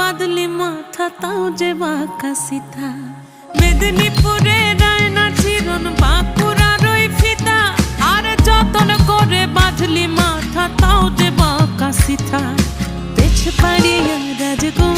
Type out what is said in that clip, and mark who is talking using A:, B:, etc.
A: বাদলি মাথা তাও যে বাঁকা সিথা মেদিনীপুরে রায়না চিরন বাঁকুড়ার ওই ফিতা আর যতন করে বাঁধলি মাথা তাও যে বাঁকা সিথা পেছ পাড়িয়া রাজগো